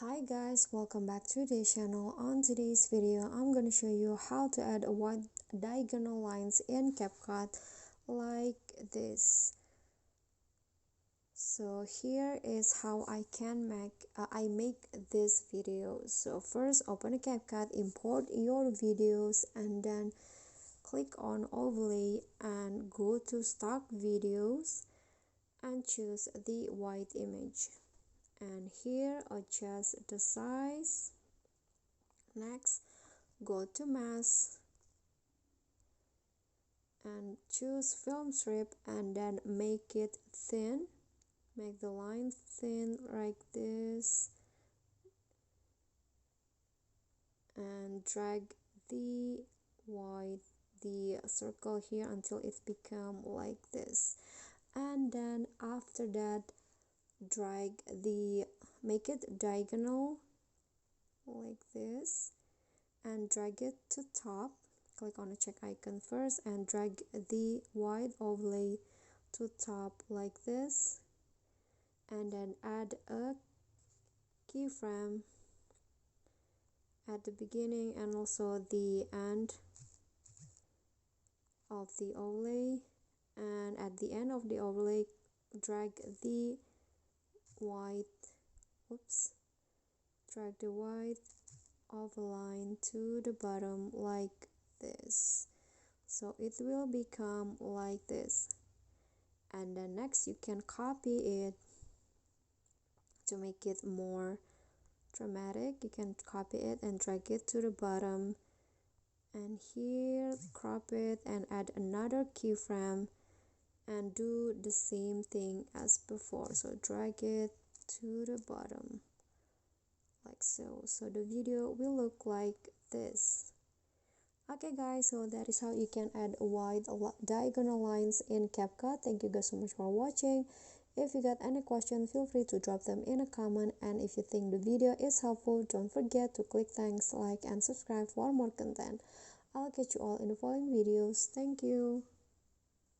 Hi guys, welcome back to the channel. On today's video, I'm going to show you how to add white diagonal lines in Capcut like this. So here is how I make this video. So first open a Capcut, import your videos, and then click on overlay and go to stock videos and choose the white image. And here adjust the size. Next, go to mask and choose film strip and then make it thin. Make the line thin like this and drag the circle here until it become like this. And then after that, make it diagonal like this and drag it to top. Click on the check icon first and drag the white overlay to top like this, and then add a keyframe at the beginning and also the end of the overlay, and at the end of the overlay drag the white overline to the bottom like this, so it will become like this. And then next you can copy it to make it more dramatic. You can copy it and drag it to the bottom, and here crop it and add another keyframe and do the same thing as before. So drag it to the bottom like so. So the video will look like this. Okay guys, so that is how you can add white diagonal lines in Capcut. Thank you guys so much for watching. If you got any question, feel free to drop them in a comment, and if you think the video is helpful, don't forget to click thanks, like and subscribe for more content. I'll catch you all in the following videos. Thank you.